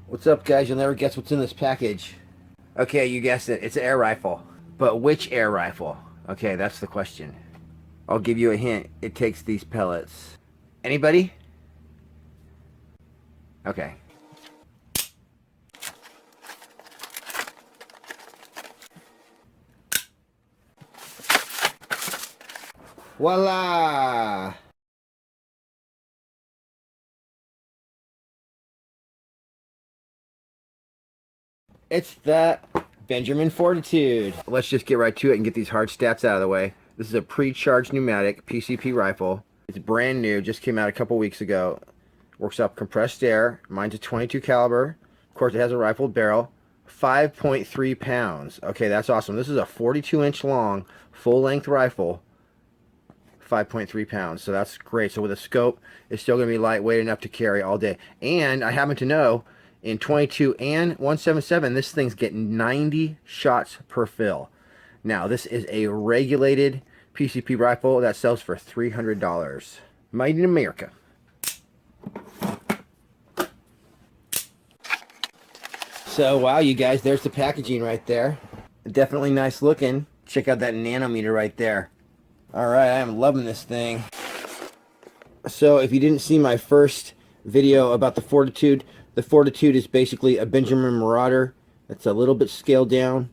What's up, guys? You'll never guess what's in this package. Okay, you guessed it. It's an air rifle. But which air rifle? Okay, that's the question. I'll give you a hint. It takes these pellets. Anybody? Okay. Voila! It's the Benjamin Fortitude. Let's just get right to it and get these hard stats out of the way. This is a pre-charged pneumatic PCP rifle. It's brand new, just came out a couple weeks ago. Works off compressed air. Mine's a 22 caliber. Of course, it has a rifled barrel. 5.3 pounds. Okay, that's awesome. This is a 42-inch long, full-length rifle. 5.3 pounds, so that's great. So with a scope, it's still going to be lightweight enough to carry all day. And I happen to know, in 22 and 177, this thing's getting 90 shots per fill. Now, this is a regulated PCP rifle that sells for $300. Made in America. So, wow, you guys, there's the packaging right there. Definitely nice looking. Check out that nanometer right there. Alright, I am loving this thing. So, if you didn't see my first video about the Fortitude is basically a Benjamin Marauder that's a little bit scaled down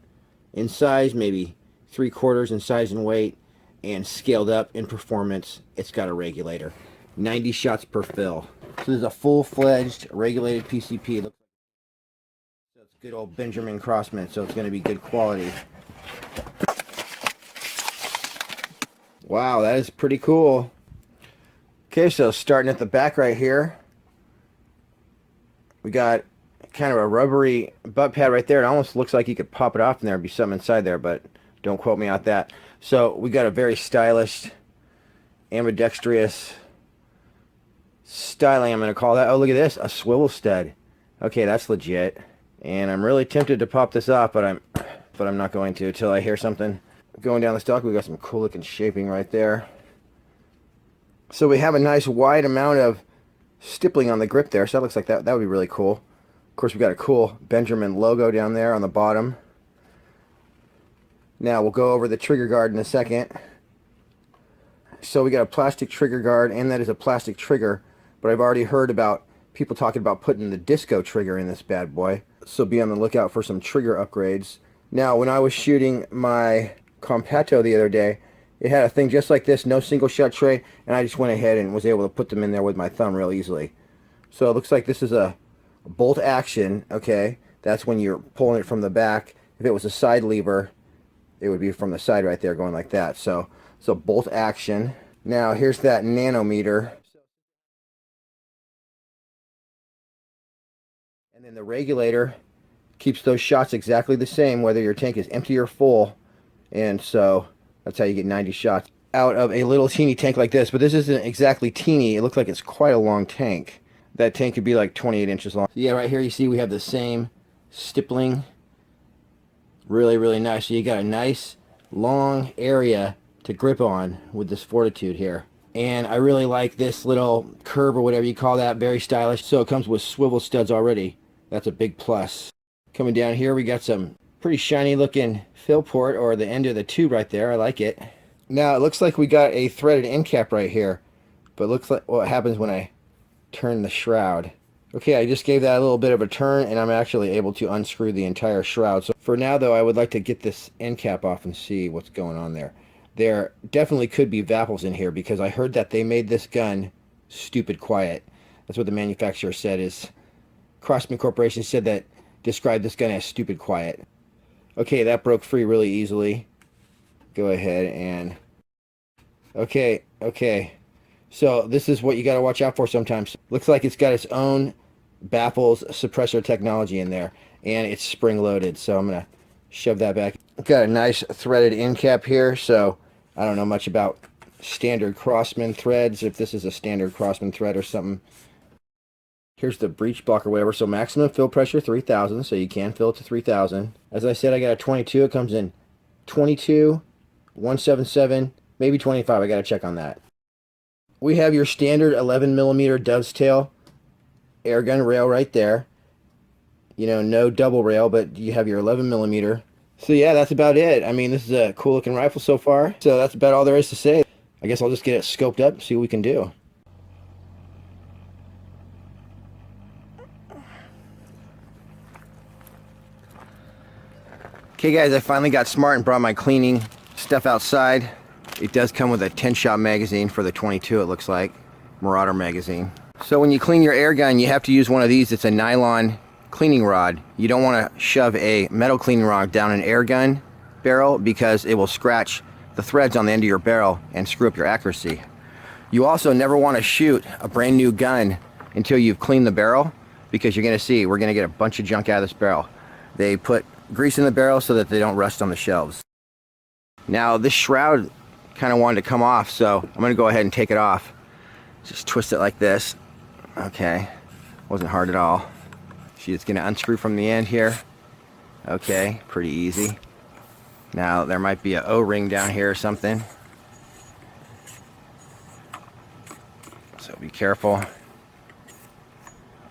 in size, maybe 3/4 in size and weight, and scaled up in performance. It's got a regulator. 90 shots per fill. So this is a full-fledged regulated PCP. So it's good old Benjamin Crosman, so it's going to be good quality. Wow, that is pretty cool. Okay, so starting at the back right here, we got kind of a rubbery butt pad right there. It almost looks like you could pop it off and there'd be something inside there, but don't quote me on that. So we got a very stylish, ambidextrous styling, I'm going to call that. Oh, look at this, a swivel stud. Okay, that's legit. And I'm really tempted to pop this off, but I'm not going to until I hear something going down the stock. We got some cool looking shaping right there. So we have a nice wide amount of stippling on the grip there, so that looks like that would be really cool. Of course, we got a cool Benjamin logo down there on the bottom. Now we'll go over the trigger guard in a second. So we got a plastic trigger guard, and that is a plastic trigger, but I've already heard about people talking about putting the disco trigger in this bad boy, so be on the lookout for some trigger upgrades. Now, when I was shooting my Compatto the other day, it had a thing just like this, no single shot tray, and I just went ahead and was able to put them in there with my thumb real easily. So it looks like this is a bolt action, okay? That's when you're pulling it from the back. If it was a side lever, it would be from the side right there going like that. So bolt action. Now here's that nanometer. And then the regulator keeps those shots exactly the same whether your tank is empty or full. And so that's how you get 90 shots out of a little teeny tank like this. But this isn't exactly teeny. It looks like it's quite a long tank. That tank could be like 28 inches long. So yeah, right here you see we have the same stippling. Really, really nice. So you got a nice long area to grip on with this Fortitude here. And I really like this little curve or whatever you call that. Very stylish. So it comes with swivel studs already. That's a big plus. Coming down here, we got some pretty shiny looking fill port, or the end of the tube right there. I like it. Now it looks like we got a threaded end cap right here, but looks like what happens when I turn the shroud. Okay, I just gave that a little bit of a turn, and I'm actually able to unscrew the entire shroud. So for now, though, I would like to get this end cap off and see what's going on there. There definitely could be vapples in here, because I heard that they made this gun stupid quiet. That's what the manufacturer said. Is Crosman Corporation said that, described this gun as stupid quiet. Okay, that broke free really easily. Go ahead and... Okay. So this is what you got to watch out for sometimes. Looks like it's got its own baffles suppressor technology in there, and it's spring loaded. So I'm going to shove that back. Got a nice threaded end cap here, so I don't know much about standard Crosman threads, if this is a standard Crosman thread or something. Here's the breech block or whatever. So maximum fill pressure 3,000, so you can fill it to 3,000. As I said, I got a 22. It comes in 22, 177, maybe 25. I got to check on that. We have your standard 11mm dove's tail airgun rail right there. You know, no double rail, but you have your 11 millimeter. So yeah, that's about it. I mean, this is a cool looking rifle so far. So that's about all there is to say. I guess I'll just get it scoped up and see what we can do. Okay guys, I finally got smart and brought my cleaning stuff outside. It does come with a 10-shot magazine for the 22, it looks like. Marauder magazine. So when you clean your air gun, you have to use one of these. It's a nylon cleaning rod. You don't want to shove a metal cleaning rod down an air gun barrel because it will scratch the threads on the end of your barrel and screw up your accuracy. You also never want to shoot a brand new gun until you've cleaned the barrel, because you're going to see we're going to get a bunch of junk out of this barrel. They put grease in the barrel so that they don't rust on the shelves. Now this shroud kind of wanted to come off, so I'm going to go ahead and take it off. Just twist it like this. Okay, wasn't hard at all. She's going to unscrew from the end here. Okay, pretty easy. Now there might be an O-ring down here or something, so be careful.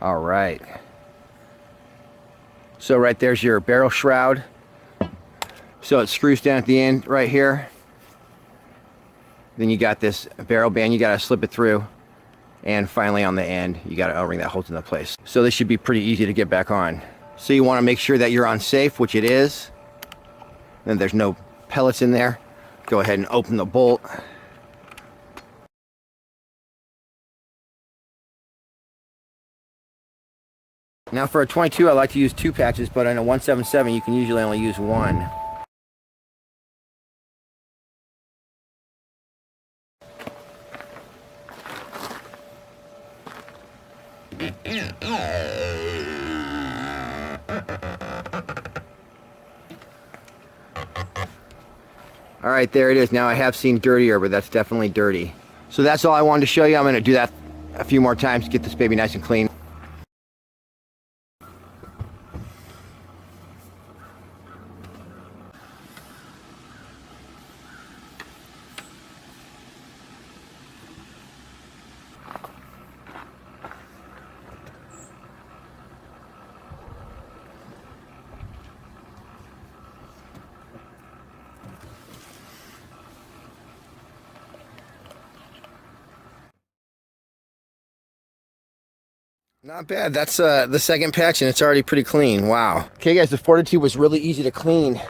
All right. So right there's your barrel shroud. So it screws down at the end right here. Then you got this barrel band, you got to slip it through. And finally on the end, you got an O-ring that holds it into place. So this should be pretty easy to get back on. So you want to make sure that you're on safe, which it is. Then there's no pellets in there. Go ahead and open the bolt. Now for a 22, I like to use 2 patches, but in a 177, you can usually only use 1. All right, there it is. Now I have seen dirtier, but that's definitely dirty. So that's all I wanted to show you. I'm going to do that a few more times to get this baby nice and clean. Not bad. That's the second patch and it's already pretty clean. Wow. Okay guys, the Fortitude was really easy to clean.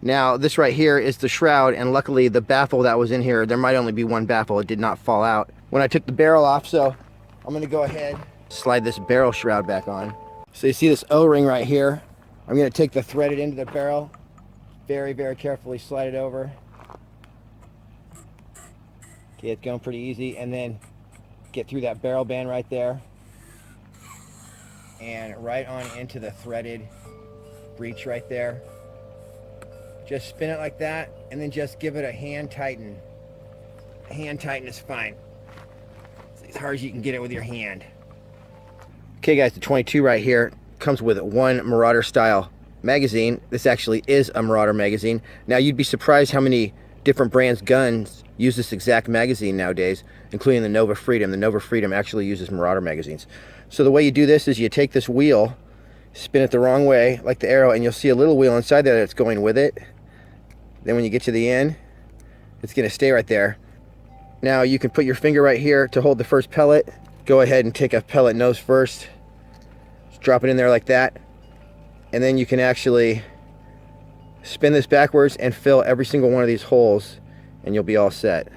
Now this right here is the shroud, and luckily the baffle that was in here, there might only be one baffle. It did not fall out when I took the barrel off. So I'm going to go ahead, slide this barrel shroud back on. So you see this O-ring right here. I'm going to take the threaded end of the barrel, very, very carefully slide it over. Okay, it's going pretty easy. And then get through that barrel band right there. And right on into the threaded breech right there. Just spin it like that, and then just give it a hand tighten. A hand tighten is fine. It's as hard as you can get it with your hand. Okay guys, the 22 right here comes with one Marauder style magazine. This actually is a Marauder magazine. Now you'd be surprised how many different brands guns use this exact magazine nowadays, including the Nova Freedom. The Nova Freedom actually uses Marauder magazines. So the way you do this is you take this wheel, spin it the wrong way, like the arrow, and you'll see a little wheel inside there that's going with it. Then when you get to the end, it's going to stay right there. Now you can put your finger right here to hold the first pellet. Go ahead and take a pellet nose first. Just drop it in there like that. And then you can actually spin this backwards and fill every single one of these holes, and you'll be all set.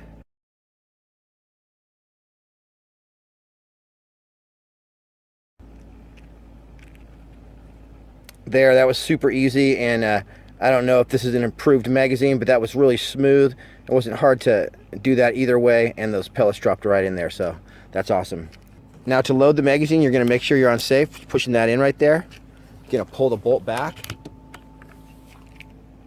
There, that was super easy, and I don't know if this is an improved magazine, but that was really smooth. It wasn't hard to do that either way, and those pellets dropped right in there, so that's awesome. Now to load the magazine, you're going to make sure you're on safe, pushing that in right there. You're going to pull the bolt back.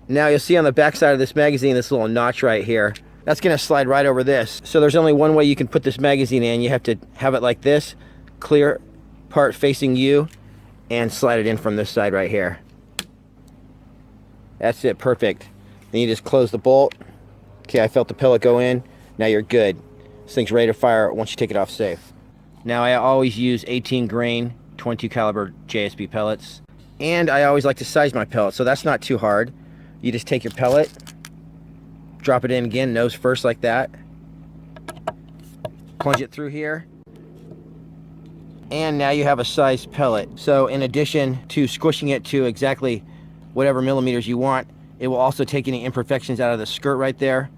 Now you'll see on the back side of this magazine, this little notch right here. That's going to slide right over this. So there's only one way you can put this magazine in. You have to have it like this, clear part facing you, and slide it in from this side right here. That's it, perfect. Then you just close the bolt. Okay, I felt the pellet go in. Now you're good. This thing's ready to fire once you take it off safe. Now I always use 18 grain 22 caliber JSB pellets. And I always like to size my pellet, so that's not too hard. You just take your pellet, drop it in again, nose first like that. Plunge it through here. And now you have a sized pellet. So in addition to squishing it to exactly whatever millimeters you want, it will also take any imperfections out of the skirt right there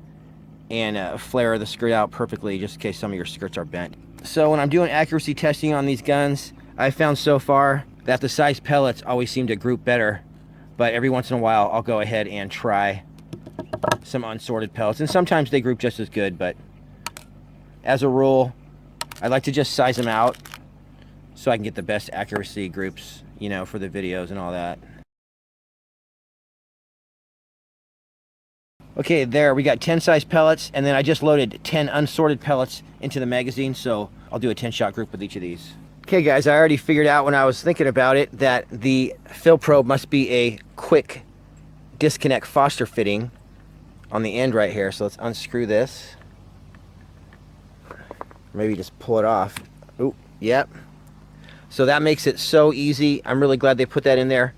and flare the skirt out perfectly, just in case some of your skirts are bent. So when I'm doing accuracy testing on these guns, I found so far that the sized pellets always seem to group better, but every once in a while I'll go ahead and try some unsorted pellets, and sometimes they group just as good, but as a rule I like to just size them out so I can get the best accuracy groups, you know, for the videos and all that. Okay, there we got 10 size pellets, and then I just loaded 10 unsorted pellets into the magazine, so I'll do a 10-shot group with each of these. Okay guys, I already figured out when I was thinking about it that the fill probe must be a quick disconnect Foster fitting on the end right here. So let's unscrew this. Maybe just pull it off. Oh, yep. So that makes it so easy. I'm really glad they put that in there.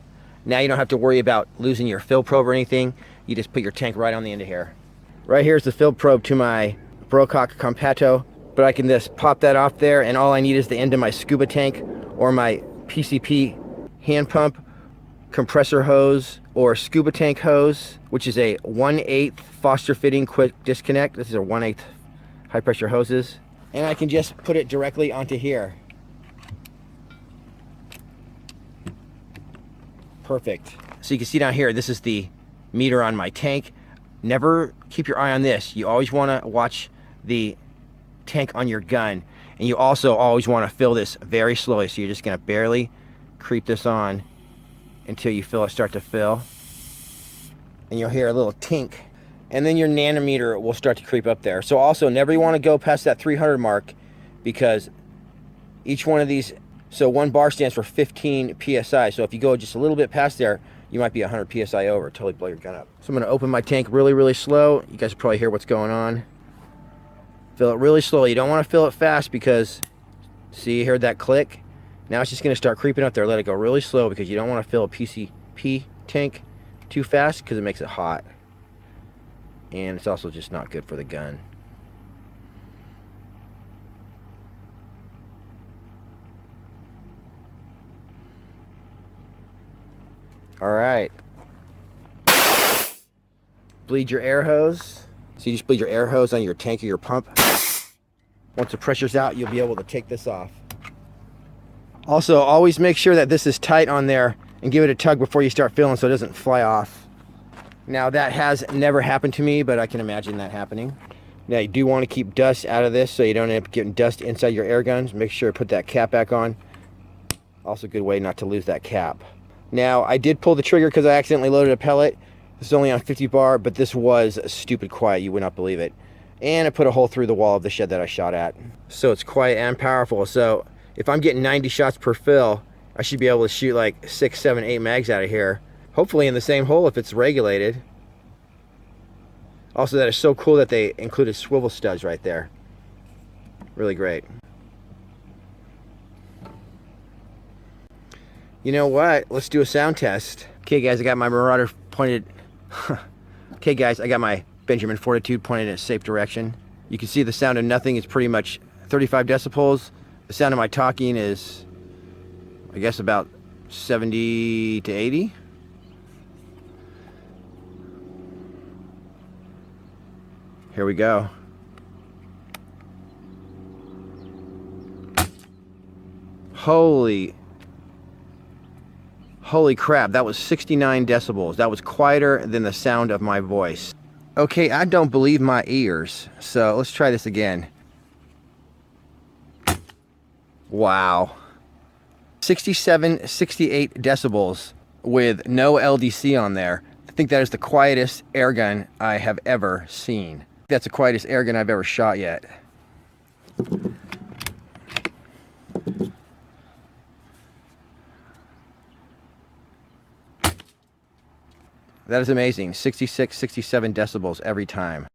Now you don't have to worry about losing your fill probe or anything. You just put your tank right on the end of here. Right here's the fill probe to my Brocock Compato, but I can just pop that off there, and all I need is the end of my scuba tank or my PCP hand pump, compressor hose, or scuba tank hose, which is a 1/8 Foster fitting quick disconnect. This is a 1/8 high pressure hoses, and I can just put it directly onto here. Perfect. So you can see down here, this is the meter on my tank. Never keep your eye on this. You always want to watch the tank on your gun, and you also always want to fill this very slowly. So you're just going to barely creep this on until you feel it start to fill, and you'll hear a little tink, and then your nanometer will start to creep up there. So also never want to go past that 300 mark, because each one of these, so 1 bar stands for 15 psi. So if you go just a little bit past there, you might be 100 psi over, totally blow your gun up. So I'm going to open my tank really slow. You guys probably hear what's going on. Fill it really slowly. You don't want to fill it fast, because see, you heard that click? Now it's just going to start creeping up there. Let it go really slow, because you don't want to fill a PCP tank too fast, because it makes it hot, and it's also just not good for the gun. Alright. Bleed your air hose. So you just bleed your air hose on your tank or your pump. Once the pressure's out, you'll be able to take this off. Also, always make sure that this is tight on there and give it a tug before you start filling so it doesn't fly off. Now that has never happened to me, but I can imagine that happening. Now you do want to keep dust out of this so you don't end up getting dust inside your air guns. Make sure to put that cap back on. Also a good way not to lose that cap. Now I did pull the trigger because I accidentally loaded a pellet. This is only on 50 bar, but this was stupid quiet. You would not believe it. And I put a hole through the wall of the shed that I shot at. So it's quiet and powerful. So if I'm getting 90 shots per fill, I should be able to shoot like 6, 7, 8 mags out of here. Hopefully in the same hole if it's regulated. Also, that is so cool that they included swivel studs right there. Really great. You know what? Let's do a sound test. Okay guys, I got my Marauder pointed. Okay guys, I got my Benjamin Fortitude pointed in a safe direction. You can see the sound of nothing is pretty much 35 decibels. The sound of my talking is, I guess, about 70 to 80. Here we go. Holy crap, that was 69 decibels. That was quieter than the sound of my voice. Okay, I don't believe my ears. So let's try this again. Wow. 67, 68 decibels with no LDC on there. I think that is the quietest air gun I have ever seen. That's the quietest air gun I've ever shot yet. That is amazing. 66, 67 decibels every time.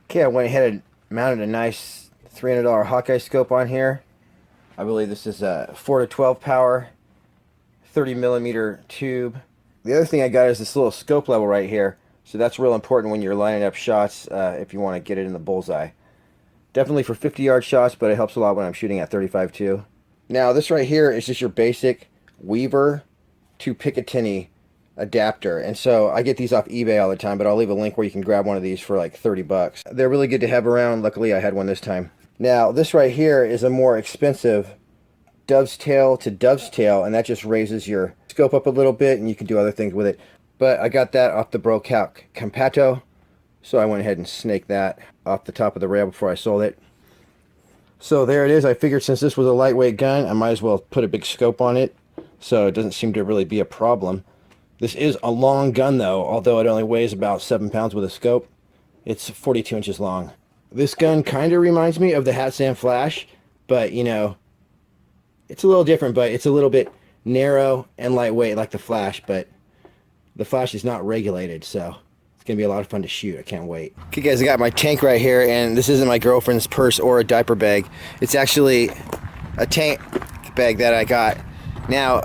Okay, I went ahead and mounted a nice $300 Hawkeye scope on here. I believe this is a 4 to 12 power, 30 millimeter tube. The other thing I got is this little scope level right here. So that's real important when you're lining up shots if you want to get it in the bullseye. Definitely for 50-yard shots, but it helps a lot when I'm shooting at 35 too. Now this right here is just your basic Weaver to Picatinny adapter, and so I get these off eBay all the time, but I'll leave a link where you can grab one of these for like 30 bucks. They're really good to have around. Luckily I had one this time. Now this right here is a more expensive dove's tail to dove's tail, and that just raises your scope up a little bit and you can do other things with it. But I got that off the Brocal Campato, so I went ahead and snaked that off the top of the rail before I sold it. So there it is. I figured since this was a lightweight gun, I might as well put a big scope on it, so it doesn't seem to really be a problem. This is a long gun though, although it only weighs about 7 pounds with a scope. It's 42 inches long. This gun kind of reminds me of the Hatsan Flash, but you know, it's a little different, but it's a little bit narrow and lightweight like the Flash, but the Flash is not regulated, so it's going to be a lot of fun to shoot. I can't wait. Okay guys, I got my tank right here, and this isn't my girlfriend's purse or a diaper bag. It's actually a tank bag that I got. Now,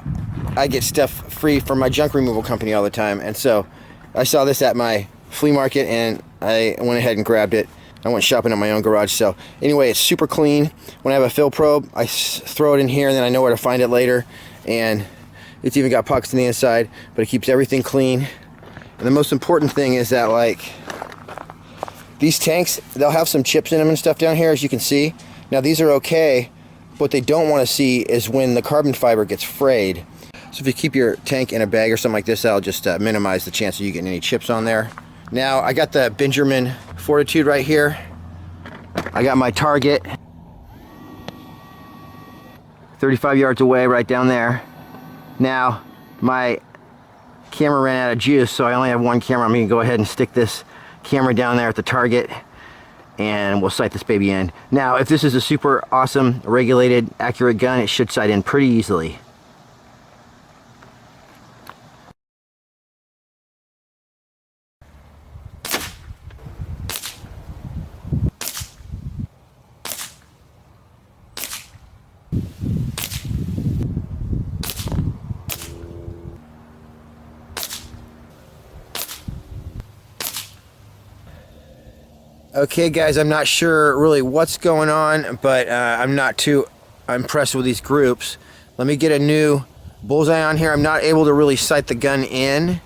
I get stuff free from my junk removal company all the time, and so I saw this at my flea market and I went ahead and grabbed it. I went shopping at my own garage sale. Anyway, it's super clean. When I have a fill probe, I throw it in here and then I know where to find it later, and it's even got pockets on the inside, but it keeps everything clean. And the most important thing is that, like, these tanks, they'll have some chips in them and stuff down here, as you can see. Now these are okay. What they don't want to see is when the carbon fiber gets frayed. So if you keep your tank in a bag or something like this, that'll just minimize the chance of you getting any chips on there. Now I got the Benjamin Fortitude right here. I got my target 35 yards away, right down there. Now my camera ran out of juice, so I only have one camera. I'm going to go ahead and stick this camera down there at the target and we'll sight this baby in. Now if this is a super awesome regulated accurate gun, it should sight in pretty easily. Okay guys, I'm not sure really what's going on, but I'm not too impressed with these groups. Let me get a new bullseye on here. I'm not able to really sight the gun in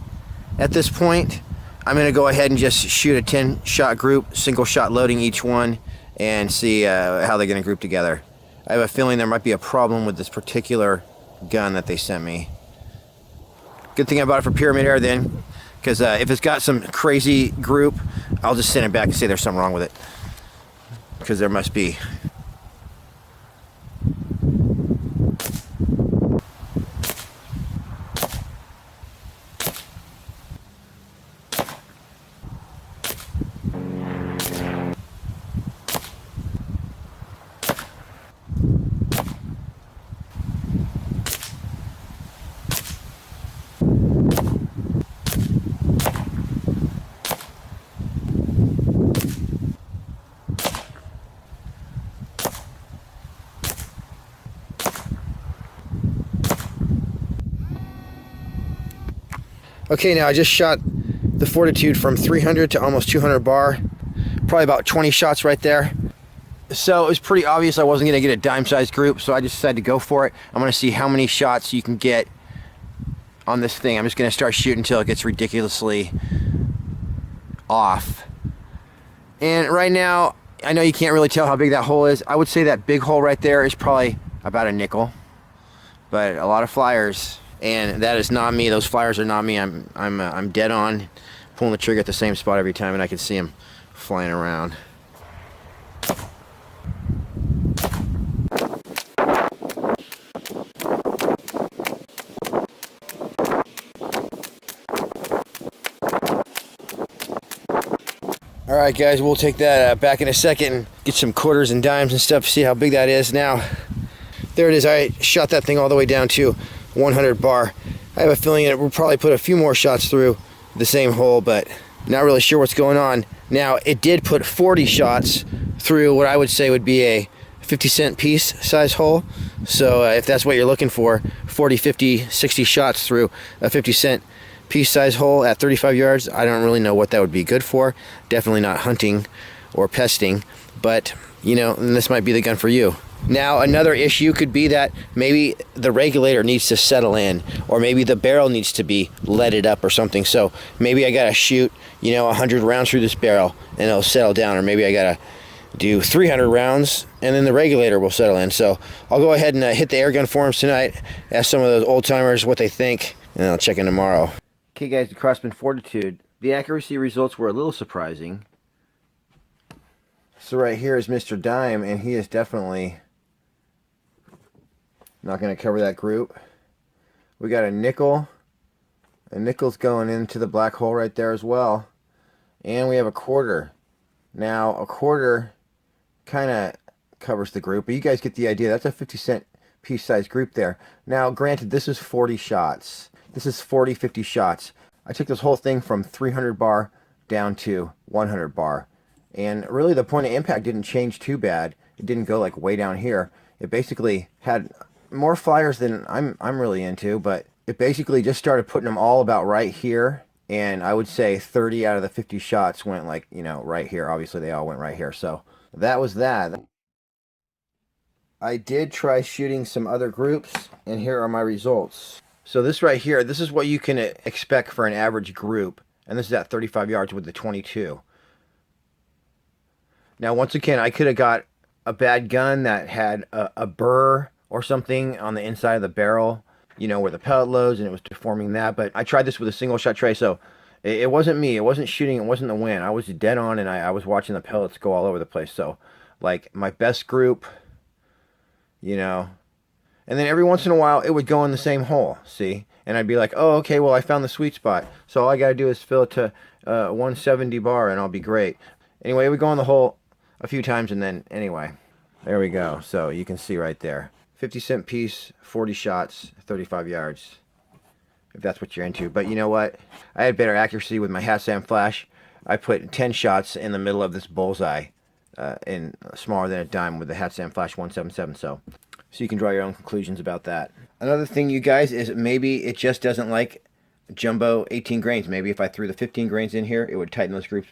at this point. I'm going to go ahead and just shoot a 10-shot group, single shot loading each one, and see how they're going to group together. I have a feeling there might be a problem with this particular gun that they sent me. Good thing I bought it for Pyramid Air then, because if it's got some crazy group, I'll just send it back and say there's something wrong with it, because there must be. Okay, now I just shot the Fortitude from 300 to almost 200 bar. Probably about 20 shots right there. So it was pretty obvious I wasn't going to get a dime-sized group, so I just decided to go for it. I'm going to see how many shots you can get on this thing. I'm just going to start shooting until it gets ridiculously off. And right now, I know you can't really tell how big that hole is. I would say that big hole right there is probably about a nickel. But a lot of flyers. And that is not me. Those flyers are not me. I'm dead on, pulling the trigger at the same spot every time, and I can see them flying around. All right, guys, we'll take that back in a second and get some quarters and dimes and stuff. See how big that is. Now, there it is. I shot that thing all the way down to 100 bar. I have a feeling that we'll probably put a few more shots through the same hole, but not really sure what's going on. Now, it did put 40 shots through what I would say would be a 50-cent piece size hole. So if that's what you're looking for, 40, 50, 60 shots through a 50-cent piece size hole at 35 yards, I don't really know what that would be good for. Definitely not hunting or pesting, but you know, this might be the gun for you. Now, another issue could be that maybe the regulator needs to settle in, or maybe the barrel needs to be leaded up or something. So maybe I gotta shoot, you know, 100 rounds through this barrel and it'll settle down, or maybe I gotta do 300 rounds and then the regulator will settle in. So I'll go ahead and hit the airgun forums tonight, ask some of those old timers what they think, and I'll check in tomorrow. Okay guys, the Crosman Fortitude. The accuracy results were a little surprising. So right here is Mr. Dime, and he is definitely not going to cover that group. We got a nickel. A nickel's going into the black hole right there as well. And we have a quarter. Now, a quarter kind of covers the group, but you guys get the idea. That's a 50-cent piece size group there. Now, granted, this is 40 shots. This is 40, 50 shots. I took this whole thing from 300 bar down to 100 bar. And really the point of impact didn't change too bad. It didn't go like way down here. It basically had more flyers than I'm really into, but it basically just started putting them all about right here. And I would say 30 out of the 50 shots went like, you know, right here. Obviously they all went right here. So that was that. I did try shooting some other groups, and here are my results. So this right here, this is what you can expect for an average group. And this is at 35 yards with the 22. Now, once again, I could have got a bad gun that had a burr or something on the inside of the barrel, you know, where the pellet loads, and it was deforming that. But I tried this with a single shot tray, so it wasn't me. It wasn't shooting. It wasn't the wind. I was dead on, and I was watching the pellets go all over the place. So, like, my best group, you know, and then every once in a while, it would go in the same hole, see? And I'd be like, oh, okay, well, I found the sweet spot. So all I got to do is fill it to 170 bar, and I'll be great. Anyway, it would go in the hole a few times, and then anyway, there we go. So you can see right there, 50-cent piece, 40 shots, 35 yards, if that's what you're into. But you know what, I had better accuracy with my Hatsam flash. I put 10 shots in the middle of this bullseye, in smaller than a dime with the Hatsam flash 177. So you can draw your own conclusions about that. Another thing, you guys, is maybe it just doesn't like jumbo 18 grains. Maybe if I threw the 15 grains in here, it would tighten those groups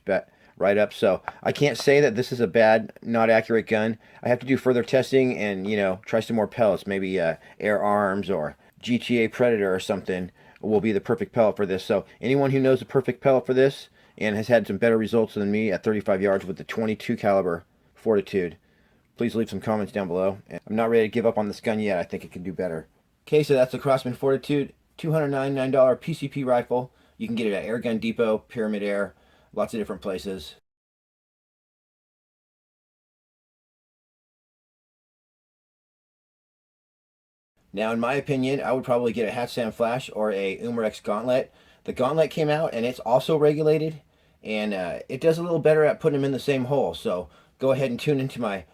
right up. So I can't say that this is a bad, not accurate gun. I have to do further testing and, you know, try some more pellets. Maybe Air Arms or GTA Predator or something will be the perfect pellet for this. So anyone who knows the perfect pellet for this and has had some better results than me at 35 yards with the 22 caliber Fortitude, please leave some comments down below. And I'm not ready to give up on this gun yet. I think it can do better. Okay, so that's the Crosman Fortitude $299 PCP rifle. You can get it at Air Gun Depot, Pyramid Air, lots of different places. Now, in my opinion, I would probably get a Hatsam flash or a Umarex Gauntlet. The Gauntlet came out, and it's also regulated, and it does a little better at putting them in the same hole. So go ahead and tune into my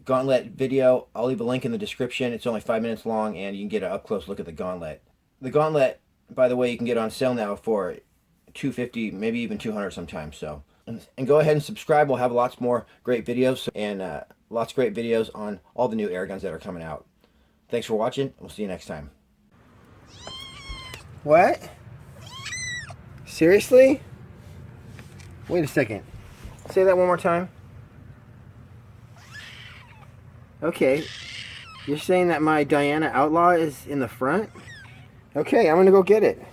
Gauntlet video. I'll leave a link in the description. It's only 5 minutes long, and you can get an up-close look at the Gauntlet. The Gauntlet, by the way, you can get on sale now for $250, maybe even $200 sometimes. So, and go ahead and subscribe. We'll have lots more great videos, and lots of great videos on all the new air guns that are coming out. Thanks for watching. We'll see you next time. What? Seriously? Wait a second. Say that one more time. Okay. You're saying that my Diana Outlaw is in the front? Okay, I'm gonna go get it.